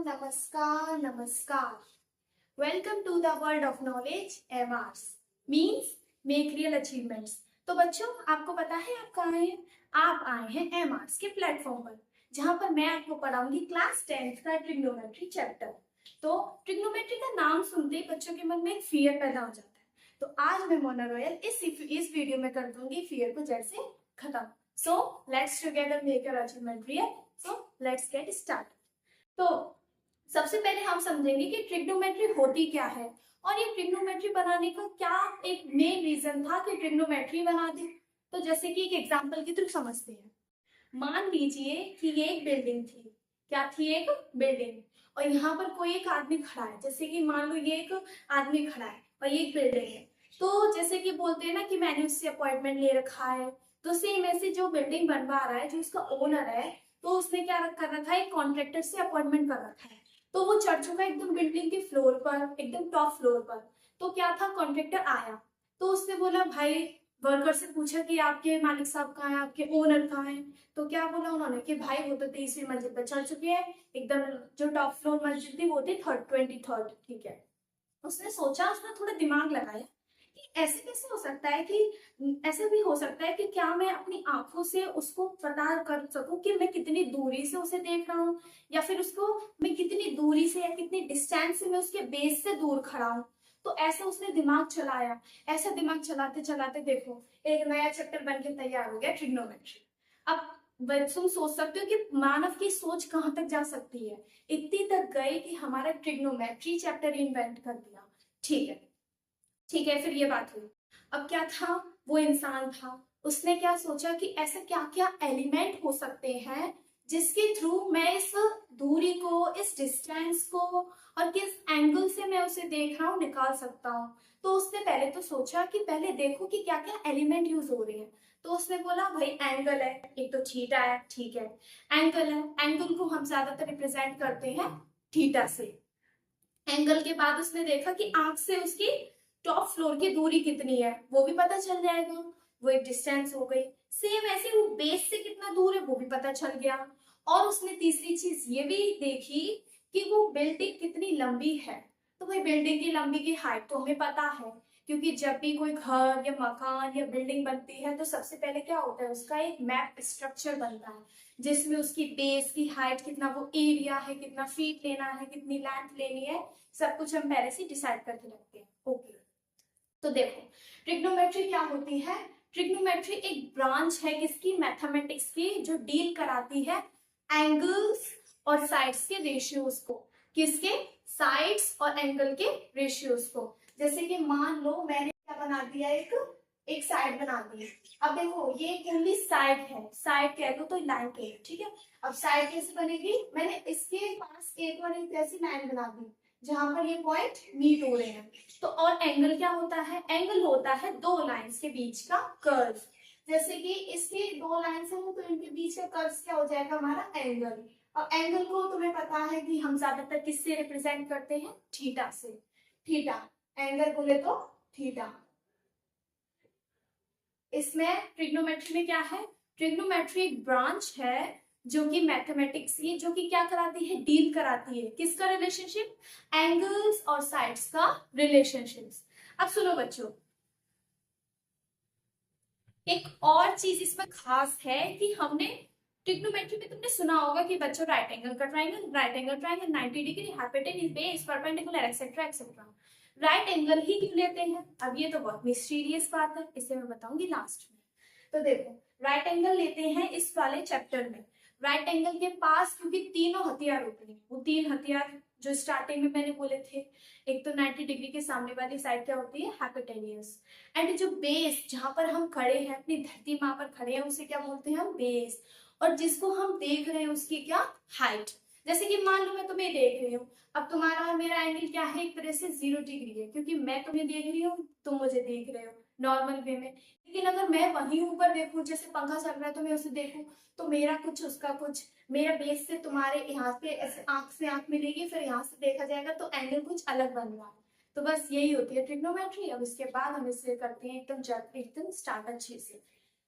नमस्कार नमस्कार। Welcome to the world of knowledge MRS means make real achievements. तो बच्चों, आपको पता है आप कहाँ हैं? आप आए हैं एमआरस के प्लेटफॉर्म पर, जहाँ पर मैं आपको पढ़ाऊंगी क्लास 10th का ट्रिग्नोमेट्री चैप्टर। तो ट्रिग्नोमेट्री का नाम सुनते ही बच्चों के मन में एक फियर पैदा हो जाता है। तो आज मैं मोना रॉयल इस वीडियो में कर दूंगी फियर को जड़ से खत्म। So let's together make your achievement real. So let's get start. तो सबसे पहले हम समझेंगे कि ट्रिग्नोमेट्री होती क्या है और ये ट्रिग्नोमेट्री बनाने का क्या एक मेन रीजन था कि ट्रिग्नोमेट्री बना दी। तो जैसे कि एक एग्जांपल के थ्रू समझते हैं। मान लीजिए कि ये एक बिल्डिंग थी। क्या थी? एक बिल्डिंग। और यहाँ पर कोई एक आदमी खड़ा है। जैसे कि मान लो ये एक आदमी खड़ा है और ये एक बिल्डिंग है। तो जैसे कि बोलते हैं ना कि मैंने उससे अपॉइंटमेंट ले रखा है, तो सेम ऐसे जो बिल्डिंग बनवा रहा है, जो इसका ओनर है, तो उसने क्या कर रखा है? एक कॉन्ट्रैक्टर से अपॉइंटमेंट कर रखा है। तो वो चढ़ चुका है एकदम बिल्डिंग के फ्लोर पर, एकदम टॉप फ्लोर पर। तो क्या था? कॉन्ट्रैक्टर आया तो उसने बोला, भाई वर्कर से पूछा कि आपके मालिक साहब कहाँ हैं, आपके ओनर कहाँ हैं? तो क्या बोला उन्होंने कि भाई वो तो 30वीं मंजिल पर चढ़ चुके हैं। एकदम जो टॉप फ्लोर मंजिल थी वो थी 23rd। ठीक है। उसने सोचा, उसने थोड़ा दिमाग लगाया कि ऐसे कैसे हो सकता है, कि ऐसे भी हो सकता है कि क्या मैं अपनी आंखों से उसको पता कर सकूं कि मैं कितनी दूरी से उसे देख रहा हूँ, या फिर उसको मैं कितनी दूरी से या कितनी डिस्टेंस से मैं उसके बेस से दूर खड़ा हूँ। तो ऐसे उसने दिमाग चलाया। ऐसा दिमाग चलाते चलाते देखो एक नया चैप्टर बन के तैयार हो गया, ट्रिग्नोमेट्री। अब तुम सोच सकते हो कि मानव की सोच कहाँ तक जा सकती है। इतनी तक गए कि हमारा ट्रिग्नोमेट्री चैप्टर इन्वेंट कर दिया। ठीक है, ठीक है, फिर ये बात हुई। अब क्या था? वो इंसान था, उसने क्या सोचा कि ऐसा क्या क्या एलिमेंट हो सकते हैं जिसके थ्रू मैं इस दूरी को, इस डिस्टेंस को और किस एंगल से मैं उसे देख रहा हूँ निकाल सकता हूँ। तो उसने पहले तो सोचा कि पहले देखो कि क्या क्या एलिमेंट यूज हो रहे हैं। तो उसने बोला, भाई एंगल है, एक तो थीटा है। ठीक है, एंगल है, एंगल को हम ज्यादातर रिप्रेजेंट करते हैं थीटा से। एंगल के बाद उसने देखा कि आंख से उसकी टॉप फ्लोर की दूरी कितनी है, वो भी पता चल जाएगा। वो एक डिस्टेंस हो गई। सेम ऐसे वो बेस से कितना दूर है वो भी पता चल गया। और उसने तीसरी चीज ये भी देखी कि वो बिल्डिंग कितनी लंबी है। तो भाई बिल्डिंग की लंबी की हाइट तो हमें पता है, क्योंकि जब भी कोई घर या मकान या बिल्डिंग बनती है तो सबसे पहले क्या होता है? उसका एक मैप स्ट्रक्चर बनता है, जिसमें उसकी बेस की हाइट कितना, वो एरिया है, कितना फीट लेना है, कितनी लेंथ लेनी है, सब कुछ हम पहले से डिसाइड करके रखते हैं। ओके, तो देखो ट्रिग्नोमेट्री क्या होती है। ट्रिग्नोमेट्री एक ब्रांच है किसकी? मैथमेटिक्स की, जो डील कराती है एंगल्स और साइड्स के रेशियोज को। किसके? साइड्स और एंगल के रेशियोज को। जैसे कि मान लो मैंने क्या बना दिया, एक साइड बना दी। अब देखो ये ओनली साइड है, साइड कह दो तो लाइन कह दो। ठीक है, अब साइड कैसे बनेगी? मैंने इसके पास एक और एक ऐसी लाइन बना दी जहां पर ये पॉइंट मीट हो रहे हैं। तो और एंगल क्या होता है? एंगल होता है दो लाइंस के बीच का कर्व। जैसे कि इसके दो लाइंस हैं तो इनके बीच का कर्व क्या हो जाएगा? हमारा एंगल। और एंगल को तुम्हें पता है कि हम ज्यादातर किससे रिप्रेजेंट करते हैं? थीटा से। थीटा, एंगल बोले तो थीटा। इसमें ट्रिग्नोमेट्री में क्या है? ट्रिग्नोमेट्री एक ब्रांच है जो कि मैथमेटिक्स की, जो कि क्या कराती है? डील कराती है किसका रिलेशनशिप? एंगल्स और साइड्स का रिलेशनशिप। अब सुनो बच्चों, एक और चीज इसमें खास है कि हमने ट्रिग्नोमेट्री में तुमने सुना होगा कि बच्चों राइट एंगल का triangle, right angle triangle, 90 degree, hypotenuse, base, perpendicular, etcetera etcetera. Right angle ही क्यों लेते हैं? अब ये तो बहुत मिस्टीरियस बात है, इसे मैं बताऊंगी लास्ट में। तो देखो राइट एंगल लेते हैं इस वाले चैप्टर में। राइट एंगल के पास क्योंकि तीनों हथियार होते हैं, वो तीन हथियार जो स्टार्टिंग में मैंने बोले थे। एक तो 90 डिग्री के सामने वाली साइड क्या होती है? हाइपोटेन्यूज। एंड जो बेस, जहां पर हम खड़े हैं, अपनी धरती माँ पर खड़े हैं, उसे क्या बोलते हैं? हम बेस। और जिसको हम देख रहे हैं उसकी क्या? हाइट। जैसे कि मान लो मैं तुम्हें देख रही हूँ, अब तुम्हारा और मेरा एंगल क्या है? एक तरह से 0 डिग्री है, क्योंकि मैं तुम्हें देख रही हूँ, तुम मुझे देख रहे हो नॉर्मल वे में। लेकिन अगर मैं वहीं ऊपर देखूं, जैसे पंखा चल रहा है तो मैं उसे देखूं, तो मेरा कुछ उसका कुछ, मेरा बेस से तुम्हारे यहाँ पे ऐसे आंख से आंख मिलेगी, फिर यहाँ से देखा जाएगा तो एंगल कुछ अलग बन रहा है। तो बस यही होती है ट्रिग्नोमेट्री। अब इसके बाद हम इसे करते हैं एकदम स्टार्ट अच्छे से।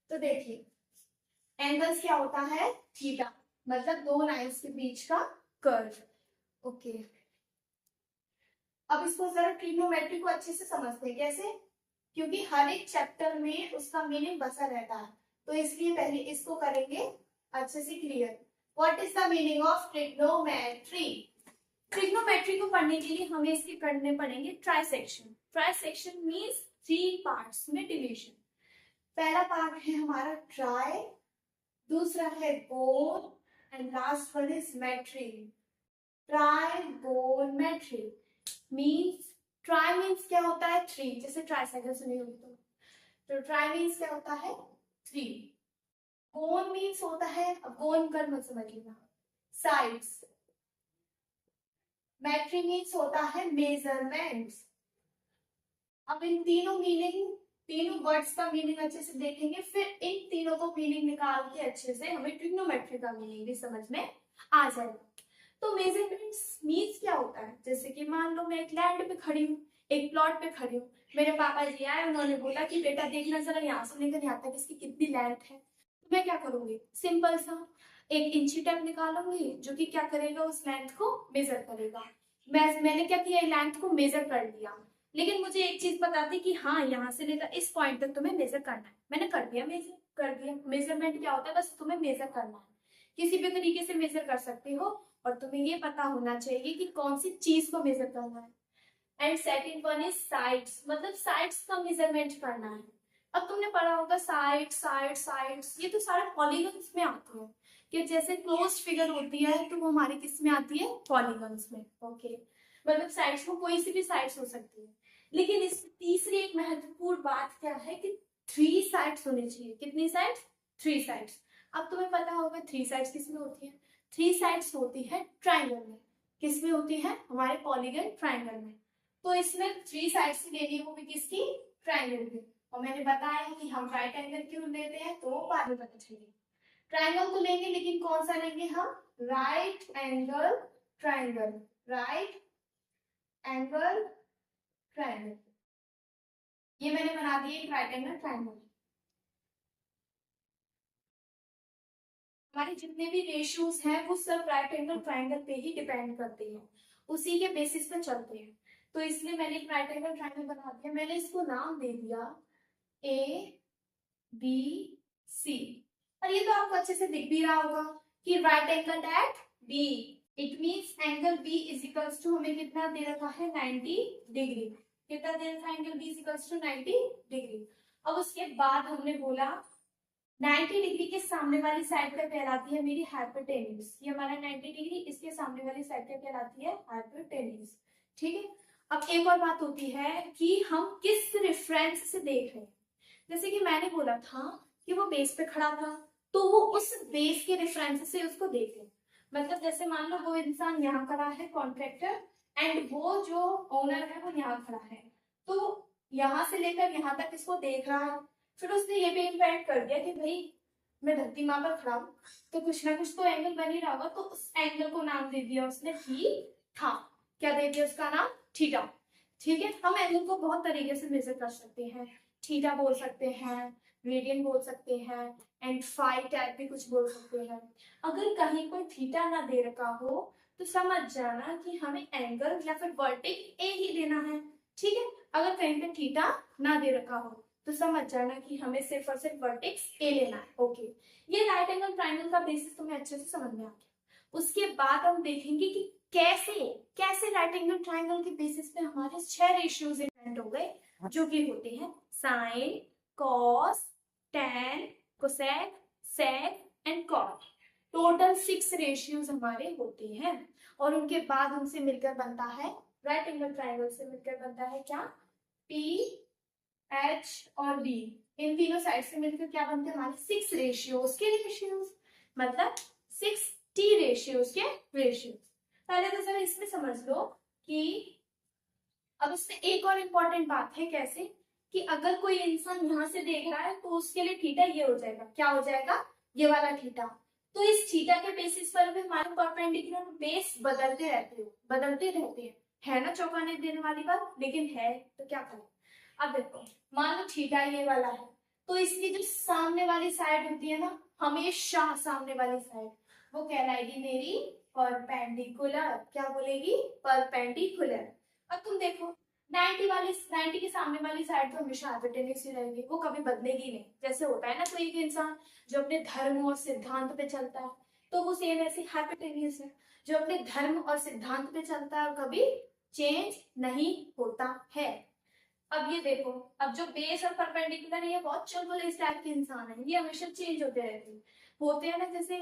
तो देखिए एंगल्स क्या होता है? थीटा, मतलब दो लाइंस के बीच का कर्व। ओके, अब इसको जरा ट्रिग्नोमेट्री को अच्छे से समझते हैं। कैसे? क्योंकि हर एक चैप्टर में उसका मीनिंग बसा रहता है, तो इसलिए पहले इसको करेंगे अच्छे से clear. What is the meaning of trigonometry? Trigonometry को पढ़ने के लिए हमें इसके करने पड़ेंगे ट्राइसेक्शन। ट्राइसेक्शन मींस 3 पार्ट्स में डिवीजन। पहला पार्ट है हमारा ट्राई, दूसरा है gon and last one is metry. Trigonometry means, tri means क्या होता है? 3, जैसे ट्राइसाइकिल सुनी होगी तो ट्राई मींस क्या होता है? 3। गोन मींस होता है, अब गोन कर मत समझिएगा, साइड्स। मेट्री मीन्स होता है मेजरमेंट्स। अब इन तीनों मीनिंग, तीनों वर्ड्स का मीनिंग अच्छे से देखेंगे, फिर इन तीनों को मीनिंग निकाल के अच्छे से हमें ट्रिग्नोमेट्री का मीनिंग भी समझ में आ जाएगा। तो मेजरमेंट्स मीन्स क्या होता है? जैसे कि मान लो मैं एक लैंड पे खड़ी हूँ, एक प्लॉट पे खड़ी हूँ, मेरे पापा जी आए, उन्होंने बोला कि बेटा देखना जरा यहाँ से लेकर यहाँ तक इसकी कितनी लेंथ है। तो मैं क्या करूंगी? सिंपल सा एक इंची टेप निकालूंगी जो कि क्या करेगा? उस लेंथ को मेजर करेगा। मैंने क्या किया? लेंथ को मेजर कर लिया, लेकिन मुझे एक चीज पता थी कि हाँ यहाँ से लेकर इस पॉइंट तक तुम्हें मेजर करना है। मैंने कर दिया, मेजर कर दिया। मेजरमेंट क्या होता है? बस तुम्हें मेजर करना है, किसी भी तरीके से मेजर कर सकते हो, और तुम्हें ये पता होना चाहिए कि कौन सी चीज को मेजर करना है। And second one is sides, मतलब साइड्स का मेजरमेंट करना है। अब तुमने पढ़ा होगा साइड साइड साइड्स, ये तो सारे पॉलीगन्स में आते हैं, कि जैसे क्लोज्ड फिगर होती है तो वो हमारे किस में आती है? पॉलीगन्स में। ओके, मतलब साइड्स को कोई सी भी साइड्स हो सकती है, लेकिन इस तीसरी एक महत्वपूर्ण बात क्या है कि 3 साइड्स होनी चाहिए। कितनी साइड्स? 3 साइड्स। अब तुम्हें पता होगा 3 साइड्स किसमें होती है? 3 साइड्स होती है ट्राइंगल में। किसमें होती है? हमारे पॉलीगन ट्राइंगल में। तो इसमें 3 साइड्स लेनी है, वो भी किसकी? ट्राइंगल की। और मैंने बताया है कि हम राइट एंगल क्यों लेते हैं, तो बाद में पता चलेगा। ट्राइंगल तो लेंगे, लेकिन कौन सा लेंगे हम? Right angle triangle. Right angle triangle, ये मैंने बना दिया एक राइट एंगल ट्राइंगल। हमारे जितने भी रेशियोज हैं वो सब राइट एंगल ट्राइंगल पे ही डिपेंड करते हैं, उसी के बेसिस पे चलते हैं। तो इसलिए मैंने एक राइट एंगल ट्राइंगल बना दिया, मैंने इसको नाम दे दिया ए बी सी। और ये तो आपको अच्छे से दिख भी रहा होगा कि right angle at B, it means angle B is equals to, हमें कितना दे रखा है? 90 डिग्री। कितना दे रखा है? Angle B is equals to 90 degree. अब उसके बाद हमने बोला 90 डिग्री के सामने वाली साइड क्या कहलाती है? मेरी हाइपोटेन्यूज। ये हमारा 90 डिग्री, इसके सामने वाली साइड क्या कहलाती है? हाइपोटेन्यूज। ठीक है। अब एक और बात होती है कि हम किस रेफरेंस से देख रहे हैं। जैसे कि मैंने बोला था कि वो बेस पे खड़ा था, तो वो उस बेस के रेफरेंस से उसको देख रहे। मतलब जैसे मान लो वो इंसान यहाँ खड़ा है, कॉन्ट्रैक्टर, एंड वो जो ओनर है वो यहाँ खड़ा है, तो यहाँ से लेकर यहाँ तक इसको देख रहा है। फिर उसने ये भी इन्वेंट कर दिया कि भाई मैं धरती माँ पर खड़ा हूँ, तो कुछ ना कुछ तो एंगल बन ही रहा होगा, तो उस एंगल को नाम दे दिया उसने थीटा। क्या दे दिया उसका नाम? थीटा। ठीक है। हम एंगल को बहुत तरीके से मेजर कर सकते हैं, थीटा बोल सकते हैं, रेडियन बोल सकते हैं, एंड फाई टाइप भी कुछ बोल सकते हैं। अगर कहीं पर थीटा ना दे रखा हो तो समझ जाना कि हमें एंगल या फिर वर्टेक्स ए ही लेना है। ठीक है। अगर कहीं पर थीटा ना दे रखा हो तो समझ जाना कि हमें सिर्फ और सिर्फ वर्टेक्स ए लेना है। ओके, ये राइट एंगल ट्राइंगल का बेसिस तुम्हें अच्छे से समझ में आ गया। उसके बाद हम देखेंगे कि कैसे कैसे राइट एंगल ट्राइंगल के बेसिस पे हमारे 6 रेशियोज इन्वेंट हो गए, जो कि होते हैं sine, cos, tan, cosec, sec and cot. Total 6 ratios हमारे होते हैं, और उनके बाद उनसे मिलकर बनता है, राइट एंगल ट्राइंगल से मिलकर बनता है क्या? पी, एच और बी। इन तीनों साइड से मिलकर क्या बनते हैं? हमारे 6 रेशियोज के रेशियोज, मतलब 6 टी रेशियोज के रेशियोज। पहले तो जरा इसमें समझ लो कि अब इसमें एक और इम्पोर्टेंट बात है, कैसे कि अगर कोई इंसान यहाँ से देख रहा है तो उसके लिए थीटा ये हो जाएगा। क्या हो जाएगा? ये वाला थीटा। तो इस थीटा के बेसिस पर भी हमारे परपेंडिकुलर बेस बदलते रहते हैं। है ना चौंकाने देने वाली बात, लेकिन है तो क्या करें। अब देखो, मान लो थीटा ये वाला है, तो इसकी जो सामने वाली साइड होती है ना, हमेशा सामने वाली साइड, वो कहलाएगी मेरी परपेंडिकुलर, क्या बोलेगी? परपेंडिकुलर। अब तुम देखो 90 के सामने वाली साइड तो हमेशा हाइपोटेन्यूज ही रहेगी, वो कभी बदलेगी नहीं। जैसे होता है ना कोई एक इंसान जो अपने धर्म और सिद्धांत पे चलता है, तो वो सेम ऐसी हाइपोटेन्यूज है जो अपने धर्म और सिद्धांत पे चलता है और कभी चेंज नहीं होता है। अब ये देखो, अब जो बेस और परपेंडिकुलर है ये बहुत चुलबुल इस टाइप के इंसान है, ये हमेशा चेंज होते रहते हैं। होते हैं ना, जैसे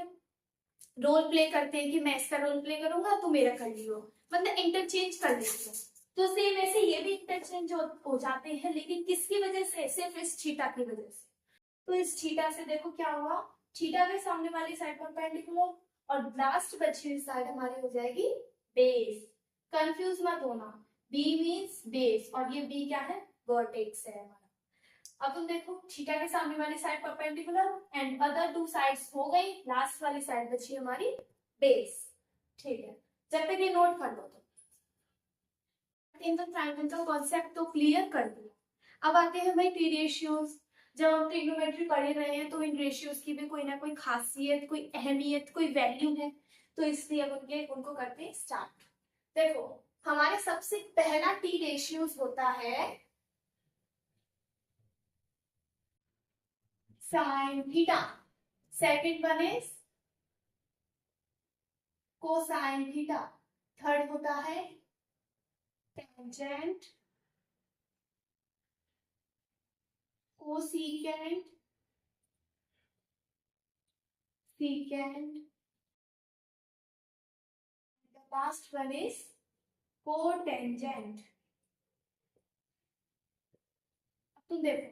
रोल प्ले करते हैं कि मैं इसका रोल प्ले करूंगा तो मेरा कर लियो, मतलब इंटरचेंज कर लेते हैं। तो सेम ऐसे ये भी इंटरचेंज हो जाते हैं, लेकिन किसकी वजह से? सिर्फ इस थीटा की वजह से। तो इस थीटा से देखो क्या हुआ, थीटा के सामने वाली साइड परपेंडिकुलर और लास्ट बची हुई साइड हमारी हो जाएगी बेस। कंफ्यूज मत होना, बी मींस बेस और ये बी क्या है? वर्टेक्स है हमारा। अब तुम देखो थीटा के सामने वाली side perpendicular and other two sides हो गई, लास्ट वाली साइड बची हमारी बेस। ठीक है, जब तक ये नोट कर लो तो इन द ट्रायंगल का कॉन्सेप्ट तो क्लियर कर दिया। अब आते हैं भाई टी रेशियोज। जब हम ट्रिग्नोमेट्री पढ़े रहे हैं तो इन रेशियोज की भी कोई ना कोई खासियत, कोई अहमियत, कोई वैल्यू है, तो इसलिए अब उनको करते हैं स्टार्ट। देखो हमारे सबसे पहला टी रेशियोज होता है sine theta, second one is cosine theta, third होता है tangent, cosecant, secant, the last one is cotangent। अब तुम देखो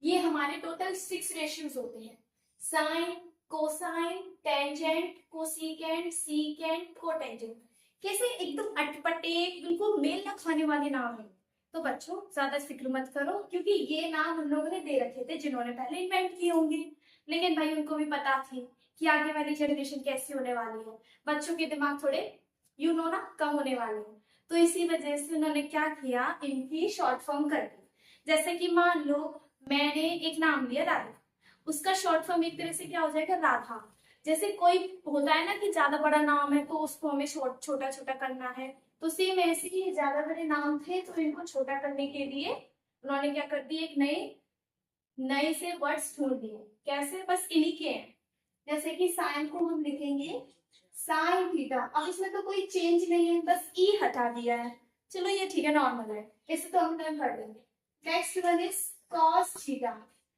ये हमारे टोटल 6 रेशियोज होते हैं, sine, cosine, tangent, cosecant, secant, cotangent. कैसे एकदम अटपटे बिल्कुल मेल न खाने वाले नाम है। तो बच्चों ज्यादा फिक्र मत करो, क्योंकि ये नाम हम लोगों ने दे रखे थे जिन्होंने पहले इन्वेंट किए होंगे, लेकिन भाई उनको भी पता थी कि आगे वाली जनरेशन कैसी होने वाली है, बच्चों के दिमाग थोड़े यू नो ना कम होने वाले हैं। तो इसी वजह से उन्होंने क्या किया, इनकी शॉर्ट फॉर्म कर दी। जैसे कि मान लो मैंने एक नाम लिया राधा, उसका शॉर्ट फॉर्म एक तरह से क्या हो जाएगा? राधा। जैसे कोई होता है ना कि ज्यादा बड़ा नाम है तो उसको हमें छोटा छोटा करना है, तो सेम ऐसे ही ज्यादा बड़े नाम थे तो इनको छोटा करने के लिए उन्होंने क्या कर दिया, एक नए से वर्ड्स ढूंढ दिए। कैसे? बस इन्हीं के हैं। जैसे कि साइन को हम लिखेंगे साइन थीटा, अब इसमें तो कोई चेंज नहीं है, बस ई हटा दिया है, चलो ये ठीक है, नॉर्मल है, इसे तो हम डन कर देंगे। Next one is cos theta,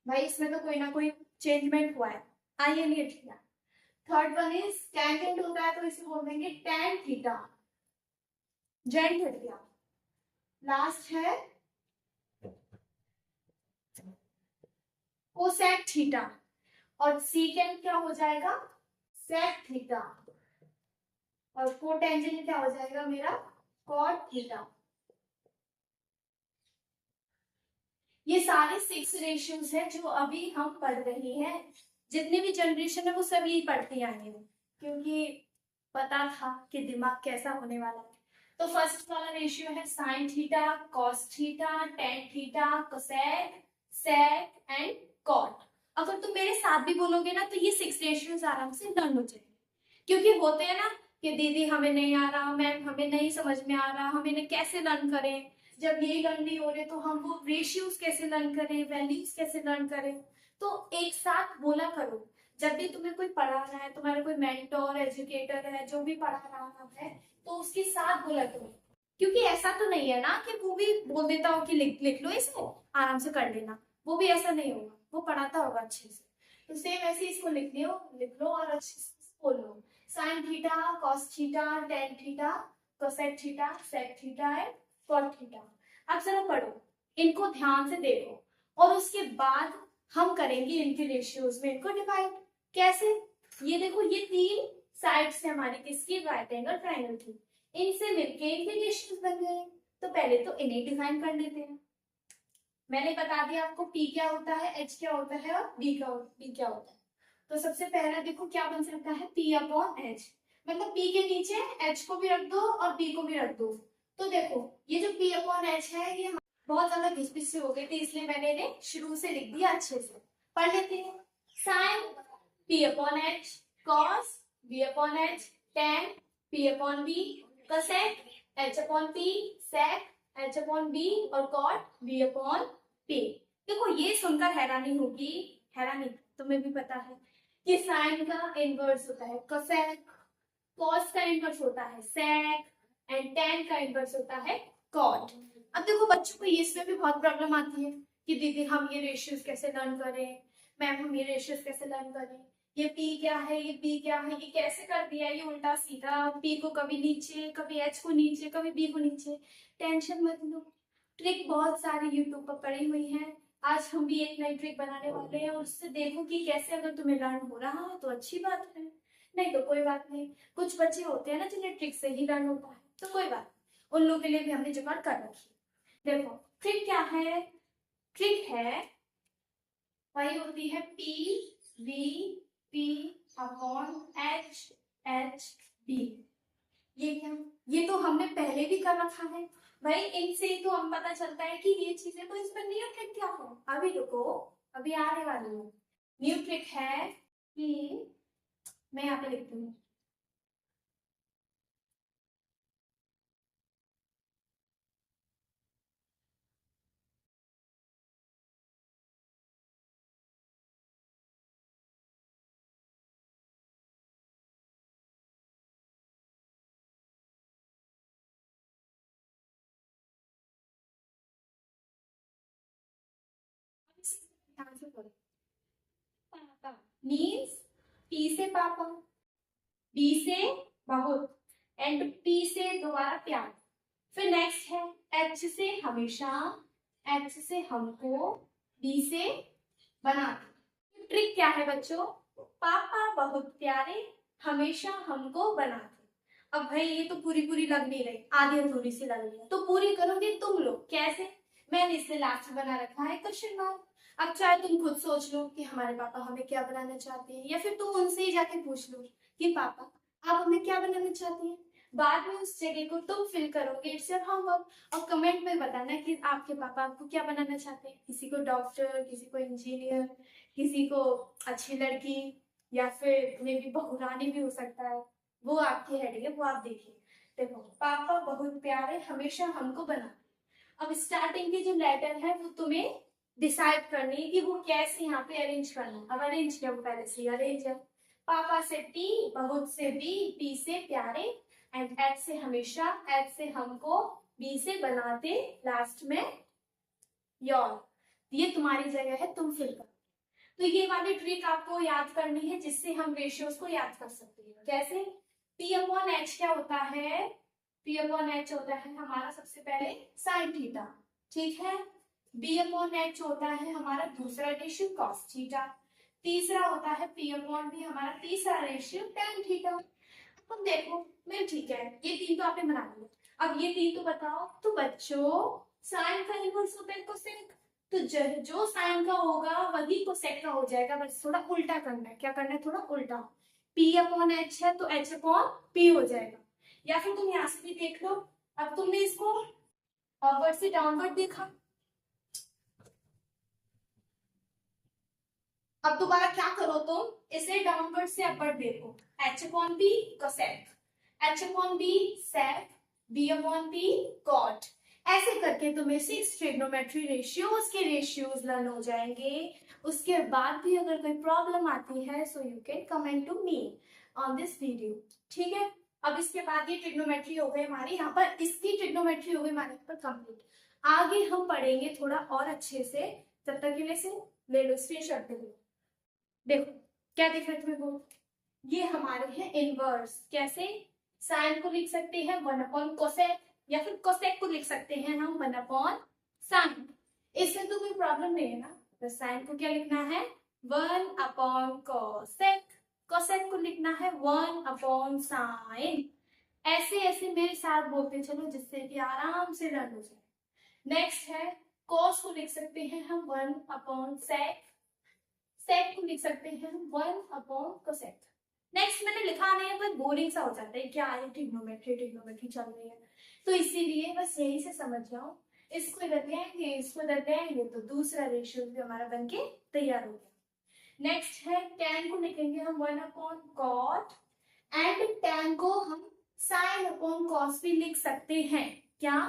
भाई इसमें तो कोई ना कोई चेंजमेंट हुआ है, आइए नहीं ठीक है। थर्ड वन इज टेंजेंट होता है तो इसे बोल देंगे टेन थीटा, जेंट हट गया। लास्ट है कोसेक थीटा और सीकेंट क्या हो जाएगा? सेक थीटा और कोटेंजेंट क्या हो जाएगा मेरा? Cot theta. ये सारे 6 रेशियोज हैं जो अभी हम पढ़ रहे हैं, जितनी भी जनरेशन है वो सब यही पढ़ती आई है, क्योंकि पता था कि दिमाग कैसा होने वाला है। तो फर्स्ट वाला रेशियो है sine theta, cos theta, tan theta, cosec, sec and cot. अगर तुम मेरे साथ भी बोलोगे ना तो ये 6 रेशियोज आराम से लर्न हो जाएंगे, क्योंकि होते हैं ना कि दीदी हमें नहीं आ रहा, मैम हमें नहीं समझ में आ रहा, हम इन्हें कैसे लर्न करें, जब ये लर्न नहीं हो रहे तो हम वो रेशियोज कैसे लर्न करें, वैल्यूज कैसे लर्न करें। तो एक साथ बोला करो, जब भी तुम्हें कोई पढ़ा रहा है, तुम्हारा कोई मेंटोर एजुकेटर है जो भी पढ़ा रहा है, तो उसके साथ बोला करो, क्योंकि ऐसा तो नहीं है ना कि वो भी बोल देता हो कि लिख लो इसे आराम से कर लेना, वो भी ऐसा नहीं होगा, वो पढ़ाता होगा अच्छे से। तो सेम ऐसे इसको लिख लो और अच्छे से बोलो, sine theta, cos theta, tan theta, cosec theta, sec theta है, कॉट थीटा। अब जरा पढ़ो, इनको ध्यान से देखो और उसके बाद हम करेंगे इनके रेशियोज में इनको डिवाइड। कैसे? ये देखो ये 3 साइड्स है हमारी किसकी? राइट एंगल ट्रायंगल की, इनसे मिलके इनके रेशियोज बन गए। तो पहले तो इन्हें डिफाइन कर लेते हैं। मैंने बता दिया आपको P क्या होता है, H क्या होता है और D क्या होता है। तो सबसे पहला देखो क्या बन सकता है, P अपॉन H, मतलब P के नीचे H को भी रख दो और B को भी रख दो। तो देखो ये जो P अपॉन H है ये बहुत ज्यादा घिस से हो गई थी, इसलिए मैंने इन्हें शुरू से लिख दिया, अच्छे से पढ़ लेते हैं। Sine P upon H, cos B upon H, tan p upon B, cosec h upon p, sec h upon b और cot b अपॉन p। देखो ये सुनकर हैरानी होगी, हैरानी तुम्हें भी पता है कि साइन का इनवर्स होता है cosec, cos का इनवर्स होता है sec एंड tan का इनवर्स होता है cot। अब देखो बच्चों को इसमें भी बहुत प्रॉब्लम आती है कि दीदी हम ये रेशियोज कैसे लर्न करें, मैम हम ये रेशियोज कैसे लर्न करें, ये p क्या है, ये p क्या है, ये कैसे कर दिया ये उल्टा सीधा, p को कभी नीचे, कभी h को नीचे, कभी b को नीचे। टेंशन मत लो, ट्रिक बहुत सारी यूट्यूब पर पड़ी हुई है। आज हम भी एक नई ट्रिक बनाने वाले हैं और उससे देखो कि कैसे, अगर तुम्हें लर्न हो रहा है तो अच्छी बात है, नहीं तो कोई बात नहीं। कुछ बच्चे होते हैं ना जिन्हें ट्रिक से ही लर्न होता है, तो कोई बात, उन लोगों के लिए भी हमने जुगाड़ कर रखी है। देखो ट्रिक क्या है, ट्रिक है वही होती है p v p upon h h b। ये क्या, ये तो हमने पहले भी कर रखा है भाई, इनसे तो हम पता चलता है कि ये चीजें, तो इसमें न्यू ट्रिक क्या है, अभी रुको अभी आने वाली हूँ। न्यू ट्रिक है कि मैं यहाँ पे लिखती हूँ, मीन्स p से पापा, b से बहुत एंड p से दोबारा प्यार। फिर नेक्स्ट है h से हमेशा, h से हमको, b से बनाते। ट्रिक क्या है बच्चों, पापा बहुत प्यारे हमेशा हमको बनाते। अब भाई ये तो पूरी पूरी लग नहीं रही, आधी अधूरी सी लग रही है, तो पूरी करोगे तुम लोग कैसे, मैंने इसलिए लास्ट में बना रखा है क्वेश्चन मार्क। अब चाहे तुम खुद सोच लो कि हमारे पापा हमें क्या बनाना चाहते हैं, या फिर तुम उनसे ही जाके पूछ लो कि पापा आप हमें क्या बनाना चाहते हैं। बाद में उस जगह को तुम फिल करोगे, इट्स योर होमवर्क, और कमेंट में बताना कि आपके पापा आपको क्या बनाना चाहते हैं। किसी को डॉक्टर, किसी को इंजीनियर, किसी को अच्छी लड़की, या फिर मे बी बहुरानी भी हो सकता है, वो आपकी हेडिंग है, वो आप देखिए। देखो पापा बहुत प्यारे हमेशा हमको बनाते। अब स्टार्टिंग की जो लेटर है वो तुम्हें डिसाइड करनी है कि वो कैसे यहाँ पे अरेंज करना है। अब अरेंज किया, पहले से अरेंज है, पापा से पी, बहुत से बी, पी से प्यारे एंड एच से हमेशा, एच से हमको, बी से बनाते, लास्ट में योर। ये तुम्हारी जगह है, तुम फिल करो। तो ये वाली ट्रिक आपको याद करनी है जिससे हम रेशियोज को याद कर सकते हैं। कैसे, P अपॉन एच क्या होता है, P अपॉन एच होता है हमारा सबसे पहले साइन थीटा, ठीक है। B अपॉन एच होता है हमारा दूसरा रेशियो कॉस थीटा, तीसरा होता है P अपॉन B हमारा तीसरा रेशियो टेन थीटा। अब देखो मैं, ठीक है ये तीन तो आपने बना लिया, अब ये तीन तो बताओ। तो बच्चों साइन का इनवर्स होता है कोसेक, तो जो साइन का होगा वही कोसेक का हो जाएगा, बस थोड़ा उल्टा करना है। क्या करना है, थोड़ा उल्टा। P अपॉन एच है तो H अपॉन P हो जाएगा, या फिर तुम यहाँ से भी देख लो। अब तुमने इसको अपवर्ड से डाउनवर्ड देखा, अब दोबारा क्या करो तुम, इसे डाउनवर्ड से अपवर्ड देखो। H upon P cosec, H upon B सेक, B अपॉन P कॉट। ऐसे करके तुम्हें 6 ट्रिग्नोमेट्री रेशियोज के रेशियोज लर्न हो जाएंगे। उसके बाद भी अगर कोई प्रॉब्लम आती है so you can comment to me on this video, ठीक है। अब इसके बाद ये ट्रिग्नोमेट्री हो गई हमारी, यहाँ पर इसकी ट्रिग्नोमेट्री हो गई हमारे पर कंप्लीट। आगे हम पढ़ेंगे थोड़ा और अच्छे से, तब तक के लिए से ले लो स्क्रीनशॉट ले लो। देखो क्या दिख रहा है तुम्हें, वो ये हमारे हैं इनवर्स। कैसे, साइन को लिख सकते हैं 1 अपॉन कोसेक, या फिर कोसेक को लिख सकते हैं हम 1 अपॉन साइन। इसमें तो कोई प्रॉब्लम नहीं है ना, तो साइन को क्या लिखना है 1 अपॉन कोसेक, कोसेक को लिखना है 1 अपॉन साइन। ऐसे ऐसे मेरे साथ बोलते चलो जिससे कि आराम से लर्न हो जाए। नेक्स्ट है कॉस को लिख सकते हैं हम 1 अपॉन सेक, सेक को लिख सकते हैं हम 1 अपॉन कोसेक। नेक्स्ट मैंने लिखा नहीं है, तो बोरिंग सा हो जाता है, क्या है ट्रिग्नोमेट्री ट्रिग्नोमेट्री चल रही है, तो इसीलिए बस यही से समझ जाओ। इसको इधर ले आएंगे, इसको इधर ले आएंगे, तो दूसरा रेशियो भी हमारा बनके तैयार हो गया। नेक्स्ट है tan को लिखेंगे हम 1 अपॉन कॉट, एंड tan को हम साइन अपॉन कॉस भी लिख सकते हैं। क्या?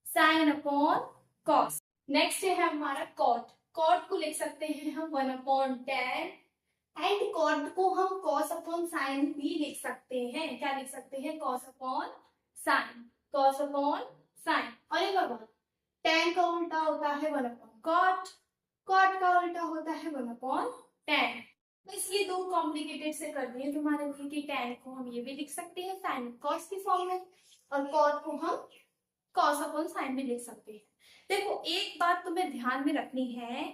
Sine upon cos. नेक्स्ट है हमारा कॉट। कॉट को लिख सकते हैं हम 1/tan एंड कॉट को हम कॉस अपॉन साइन भी लिख सकते हैं। क्या लिख सकते हैं? Cos upon sine. Cos upon sine. और एक और बात, tan का उल्टा होता है 1/cot, cot का उल्टा होता है 1/tan। तो इसलिए दो कॉम्प्लिकेटेड से कर दिए तुम्हारे लिए कि tan को हम ये भी लिख सकते हैं साइन कॉस की फॉर्म में, और cot को हम कॉस अपॉन साइन भी लिख सकते हैं। देखो एक बात तुम्हें ध्यान में रखनी है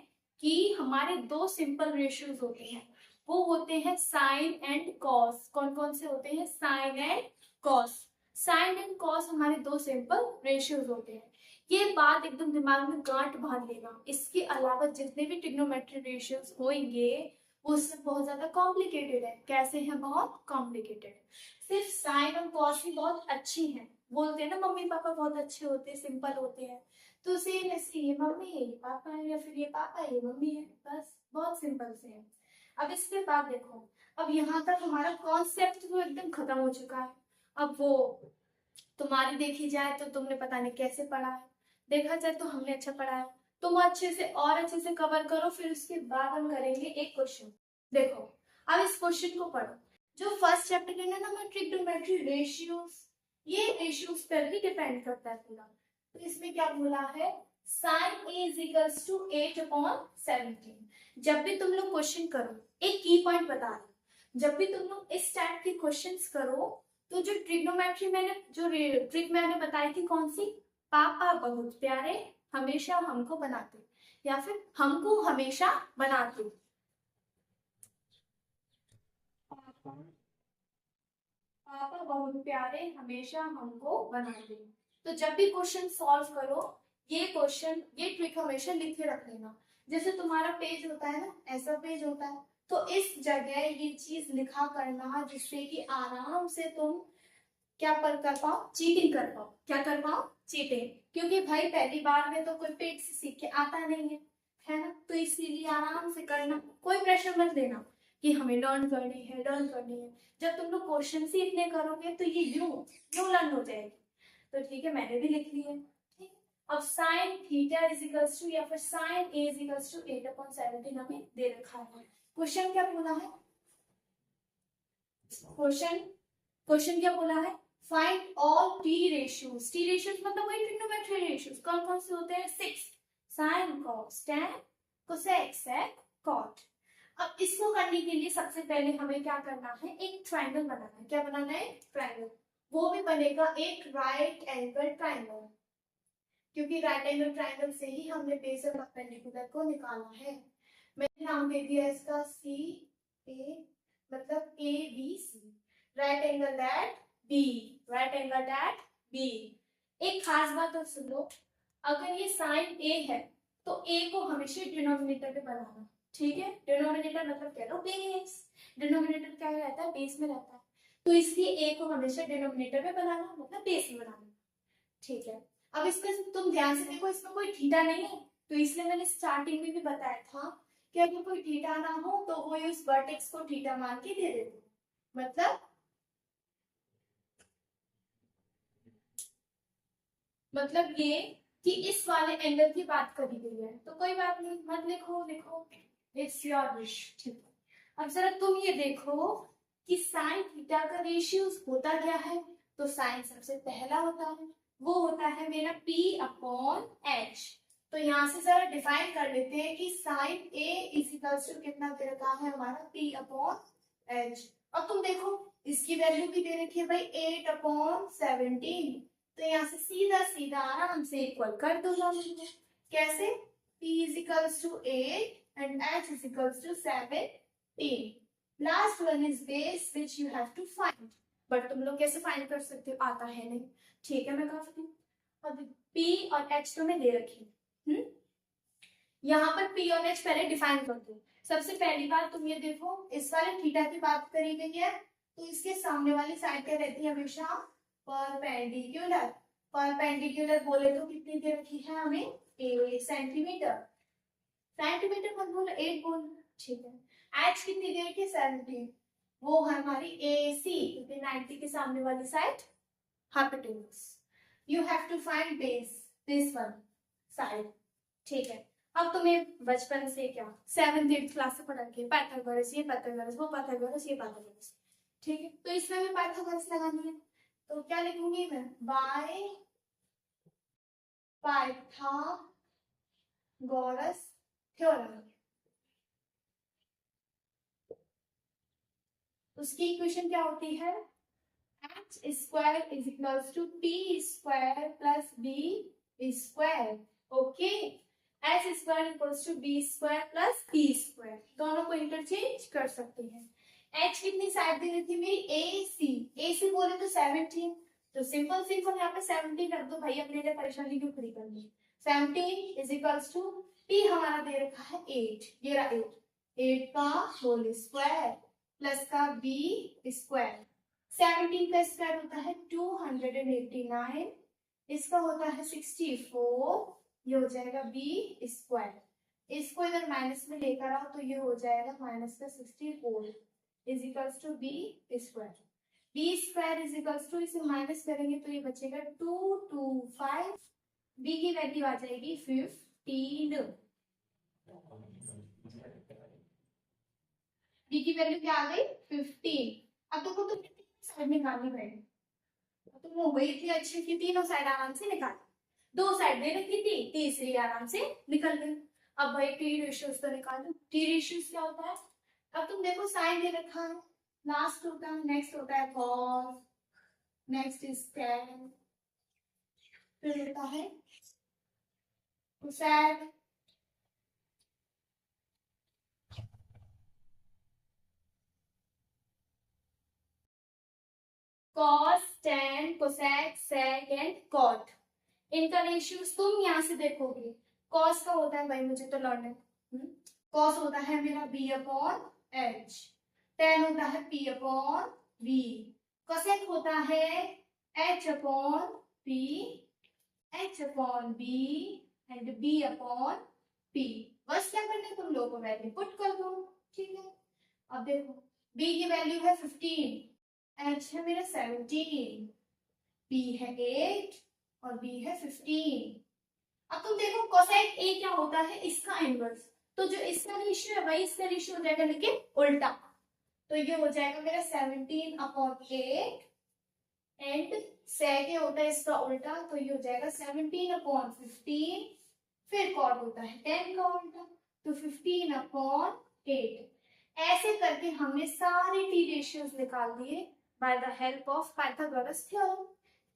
कि हमारे दो सिंपल रेशियोज होते हैं, वो होते हैं साइन एंड कॉस। कौन कौन से होते हैं? Sine and cos. Sine and cos हमारे दो सिंपल रेशियोज होते हैं। ये बात एकदम दिमाग में गांठ बांध लेना। इसके अलावा जितने भी ट्रिग्नोमेट्री रेशियोज होंगे वो सब बहुत ज्यादा कॉम्प्लिकेटेड है। कैसे हैं? बहुत कॉम्प्लिकेटेड। सिर्फ साइन और कॉस ही बहुत अच्छी हैं। बोलते हैं ना मम्मी पापा बहुत अच्छे होते हैं, सिंपल होते हैं, तो सेम ऐसे ये मम्मी है, ये पापा है, या फिर ये पापा है, ये मम्मी है, बस बहुत सिंपल से है। अब इसके बाद देखो, अब यहाँ तक हमारा कॉन्सेप्ट तो एकदम खत्म हो चुका है। अब वो तुम्हारी देखी जाए तो तुमने पता नहीं कैसे पढ़ा है, देखा जाए तो हमने अच्छा पढ़ा है। तुम अच्छे से और अच्छे से कवर करो, फिर उसके बाद हम करेंगे एक क्वेश्चन। देखो अब इस क्वेश्चन को पढ़ो। जो फर्स्ट चैप्टर के ना हमारे ट्रिग्नोमेट्री रेशियोज, ये रेशियोज पर ही डिपेंड करता है पूरा। तो इसमें क्या बोला है? sin a is equals to 8/17। जब भी तुम लोग क्वेश्चन करो, एक की पॉइंट बता रही, जब भी तुम लोग इस टाइप के क्वेश्चंस करो तो जो ट्रिग्नोमेट्री मैंने जो ट्रिक मैंने बताई थी कौन सी? पापा बहुत प्यारे हमेशा हमको बनाते, या फिर हमको हमेशा बनाते। पापा पापा बहुत प्यारे हमेशा हमको बनाते। तो जब भी क्वेश्चन सॉल्व करो, ये क्वेश्चन, ये ट्रिक हमेशा लिख के रख लेना। जैसे तुम्हारा पेज होता है ना, ऐसा पेज होता है, तो इस जगह ये चीज लिखा करना, जिससे कि आराम से तुम क्या कर पाओ? चीटिंग कर पाओ। क्या कर पाओ? चीटिंग। क्योंकि भाई पहली बार में तो कोई पेट से सीख के आता नहीं है ना, तो इसीलिए आराम से करना, कोई प्रेशर मत लेना कि हमें लर्न करनी है, लर्न करनी है। जब तुम लोग क्वेश्चन ही इतने करोगे तो ये यूं लर्न हो जाएगी। तो ठीक है, मैंने भी लिख लिया। ठीक, अब sine theta is equals to, या फिर sine A is equals to 8/17 हमें दे रखा है। क्वेश्चन क्या बोला है? क्वेश्चन क्या बोला है? Find all T ratios. T ratios मतलब वही ट्रिग्नोमेट्री रेशियोज। कौन कौन से होते हैं? 6, sine cos tan cosec sec cot. अब इसको करने के लिए सबसे पहले हमें क्या करना है? एक ट्रायंगल बनाना है। क्या बनाना है? ट्रायंगल। वो भी बनेगा एक राइट एंगल ट्रायंगल, क्योंकि राइट एंगल ट्रायंगल से ही हमने बेस और परपेंडिकुलर को निकाला है। मैंने नाम दे दिया इसका सी ए, मतलब A B C, right angle that B, right angle that B. एक खास बात और सुन लो, अगर ये साइन ए है तो ए को हमेशा डिनोमिनेटर पे बनाना। ठीक है, डिनोमिनेटर मतलब कह लो बेस। डिनोमिनेटर क्या रहता है? बेस में रहता है, तो इसलिए ए को हमेशा डिनोमिनेटर पे बनाना, मतलब बेस में बनाना। ठीक है, अब इसमें तुम ध्यान से देखो, इसमें कोई थीटा नहीं है, तो इसलिए मैंने स्टार्टिंग में भी बताया था कि अगर कोई थीटा ना हो तो वो इस वर्टेक्स को थीटा मान के दे देते, मतलब ये कि इस वाले एंगल की बात करी गई है। तो कोई बात नहीं, मत लिखो, लिखो, इट्स योर विश। ठीक है, अब जरा तुम ये देखो कि साइन थीटा का रेशियो होता क्या है। तो साइन सबसे पहला होता है, वो होता है मेरा P/H। तो यहाँ से जरा डिफाइन कर लेते हैं कि sine A is equals to कितना दे रखा है हमारा? P/H। अब तुम देखो इसकी वैल्यू भी दे रखी है भाई 8/17। तो यहाँ से सीधा सीधा आराम से इक्वल कर दो दोनों को। कैसे? P is equals to 8 and H is equals to 17। Last one is base which you have to find। But तुम लोग कैसे फाइंड कर सकते हो? आता है नहीं। ठीक है, मैं काफी हूँ। अब P और H तो मैं दे रखी हूँ। यहाँ पर P और H पहले डिफाइन कर दो। सबसे पहली बात तुम ये देखो, इस वाले थीटा की बात करी गई है, तो इसके सामने वाली साइड क्या रहती है? हमेशा परपेंडिकुलर। परपेंडिकुलर बोले तो कितनी दे रखी है हमें? 8 सेंटीमीटर। सेंटीमीटर मत बोलो, 8 बोलो। ठीक है, एच कितनी दे रखी है? 17। वो है हमारी AC, क्योंकि 90 के सामने वाली side hypotenuse. You have to find base, this one side, ठीक है। अब तुम्हें बचपन से क्या 7th 8th क्लास से पढ़ा के पाइथागोरस, ये पाइथागोरस, वो पाइथागोरस, ये पाइथागोरस, ठीक है। तो इसमें हमें पाइथागोरस लगानी है, तो क्या लिखूंगी मैं, बाय पाइथागोरस थ्योरम। उसकी इक्वेशन क्या होती है, H square is equals to P square plus B square, okay. H square equals to B square plus B square, दोनों को इंटरचेंज कर सकते हैं। एच कितनी साइड दे रही थी मेरी, ए सी बोले तो 17, तो सिंपल सिंपल यहाँ पे 17 रख दो भाई, अपने लिए परेशानी क्यों खड़ी करनी। 17 इज इक्वल्स टू टी हमारा दे रखा है 8, ये रहा 8 का होल स्क्वायर प्लस का बी स्क्वायर। 17 का स्क्वायर होता है 289, इसका होता है 64, ये हो जाएगा बी स्क्वायर। इसको इधर माइनस में लेकर आओ तो ये हो जाएगा माइनस का 64 is equals to B square. B square is equals to, इसे माइनस करेंगे तो ये बचेगा 225, बी की वैल्यू आ जाएगी 15, बी की वैल्यू क्या आ गई 15। अब देखो तो साइड निकालनी पड़ेगी, तो वो वही थी अच्छी की तीनों साइड आराम से निकाल, दो साइड दे रखी थी, तीसरी आराम से निकल गई। अब भाई टी रेशियोज तो निकाल दो, टी रेशियोज क्या होता है, अब तुम देखो साइन दे रखा है, लास्ट होता है, नेक्स्ट होता है कॉस, नेक्स्ट इज टेन, फिर होता है cosec, cos, tan, cosec, sec and cot. इनका रेशियोज तुम यहाँ से देखोगे, कॉस का होता है भाई, मुझे तो लर्न है, कॉस होता है मेरा बी अपॉन एच, टेन होता है पी अपॉन बी, कोसेक होता है H upon P, H upon B and B upon P. बस क्या करना है, तुम लोगों को वैल्यू पुट कर दो, ठीक है। अब देखो बी की वैल्यू है 15, एच है मेरा 17, पी है 8 और बी है 15। अब तुम देखो कोसेक ए क्या होता है, इसका इनवर्स, तो जो इसका रेशियो है वही इसका रेशियो हो जाएगा लेकिन उल्टा, तो ये हो जाएगा मेरा 17 अपॉन 8 एंड सेक ए होता है इसका उल्टा, तो ये हो जाएगा 17 अपॉन 15, फिर कॉट होता है 10 का उल्टा, तो 15 अपॉन 8। ऐसे करके हमने सारे टी रेशियोज निकाल दिए by the help of Pythagoras theorem,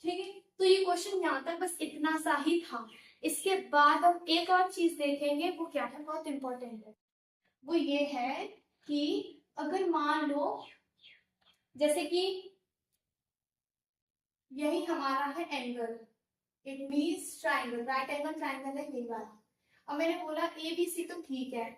ठीक है। तो ये क्वेश्चन यहाँ तक बस इतना सा ही था। इसके बाद हम एक और चीज देखेंगे, वो क्या है, बहुत इंपॉर्टेंट है, वो ये है कि अगर मान लो जैसे कि यही हमारा है angle, it means triangle, right angle triangle है ये वाला। अब मैंने बोला ए बी सी तो ठीक है,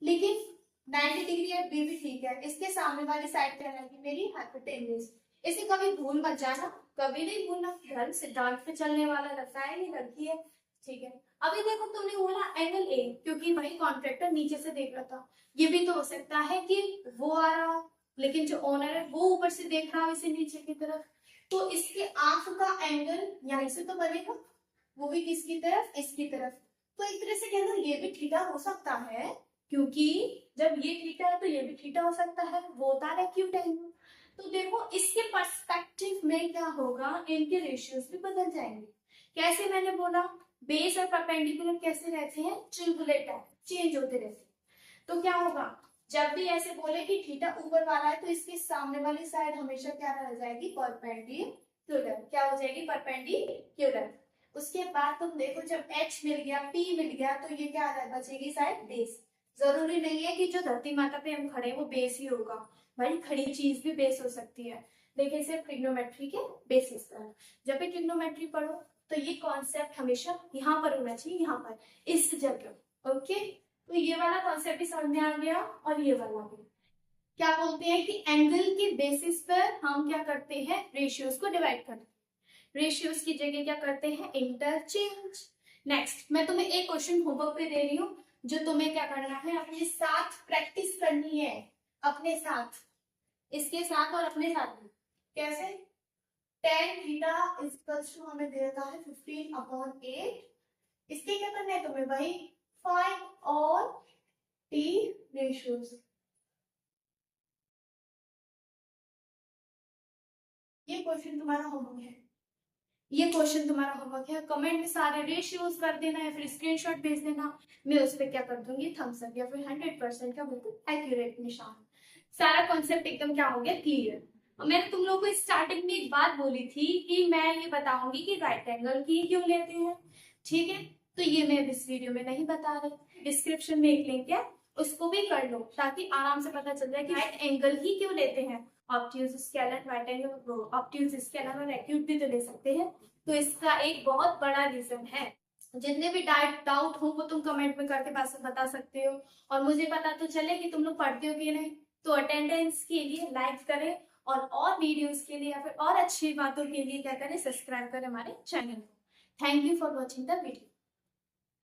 लेकिन 90 डिग्री है, बी भी ठीक है, इसके सामने वाली साइड क्या रहेगी मेरी हाइपोटेन्यूज। इसे कभी भूल मत जाना, कभी नहीं भूलना, धर्म सिद्धांत पे चलने वाला लगता है ये लड़की है, ठीक है। अभी देखो तुमने बोला एंगल ए, क्योंकि वही कॉन्ट्रैक्टर नीचे से देख रहा था, ये भी तो हो सकता है कि वो आ रहा हो लेकिन जो ओनर है वो ऊपर से देख रहा हो इसे नीचे की तरफ, तो इसके आंख का एंगल यहाँ से तो बनेगा, वो भी किसकी तरफ, इसकी तरफ। तो एक तरह से कहना ये भी थीटा हो सकता है, क्योंकि जब ये थीटा है तो ये भी थीटा हो सकता है, वो होता है एक्यूट एंगल। तो देखो इसके पर्सपेक्टिव में क्या होगा, इनके रेशियोज भी बदल जाएंगे। कैसे, मैंने बोला बेस और परपेंडिकुलर कैसे रहते हैं, चुलबुलेट चेंज होते रहते हैं। तो क्या होगा, जब भी ऐसे बोले कि थीटा ऊपर वाला है तो इसके सामने वाली साइड हमेशा क्या रह जाएगी, परपेंडिकुलर, क्या हो जाएगी, परपेंडिकुलर। उसके बाद तुम देखो जब H मिल गया, P मिल गया, तो ये क्या बचेगी साइड, बेस। जरूरी नहीं है कि जो धरती माता पे हम खड़े वो बेस ही होगा, भाई खड़ी चीज भी बेस हो सकती है, लेकिन सिर्फ ट्रिग्नोमेट्री के बेसिस पर। जब भी ट्रिग्नोमेट्री पढ़ो तो ये कॉन्सेप्ट हमेशा यहाँ पर होना चाहिए, यहाँ पर इस जगह, ओके। तो ये वाला कॉन्सेप्ट भी समझ में आ गया, और ये वाला भी। क्या बोलते हैं कि एंगल के बेसिस पर हम क्या करते हैं, रेशियोज को डिवाइड करते हैं, रेशियोज की जगह क्या करते हैं, इंटरचेंज। नेक्स्ट मैं तुम्हें एक क्वेश्चन होमवर्क पे दे रही हूँ, जो तुम्हें क्या करना है, अपने साथ प्रैक्टिस करनी है, अपने साथ, इसके साथ और अपने साथ भी। कैसे? tan थीटा इक्वल्स टू हमें दे रखा है 15/8। इसके क्या करना है तुम्हें भाई? Find all t ratios. ये क्वेश्चन तुम्हारा होमवर्क है, ये क्वेश्चन तुम्हारा होमवर्क है। कमेंट में सारे रेशियोज कर देना या फिर स्क्रीनशॉट भेज देना, मैं उस पर क्या कर दूंगी, थम्स अप या फिर 100% का बिल्कुल एक्यूरेट निशान। सारा कॉन्सेप्ट एकदम क्या हो गया, क्लियर। और मैंने तुम लोगों को स्टार्टिंग में एक बात बोली थी कि मैं ये बताऊंगी कि राइट एंगल की क्यों लेते हैं, ठीक है? तो ये मैं इस वीडियो में नहीं बता रही, डिस्क्रिप्शन में एक लिंक है, उसको भी कर लो ताकि आराम से पता चल जाए कि राइट एंगल ही क्यों लेते हैं। Obtuse scalar, right angle, obtuse scalar और एक्यूट भी तो ले सकते हैं। तो इसका एक बहुत बड़ा रीजन है। जितने भी डाउट हो वो तुम कमेंट में करके बता सकते हो, और मुझे पता तो चले कि तुम लोग पढ़ते हो कि नहीं। तो अटेंडेंस के लिए लाइक करें, और वीडियोस के लिए या फिर और अच्छी बातों के लिए क्या करें, सब्सक्राइब करें हमारे चैनल को। Thank you for watching the video.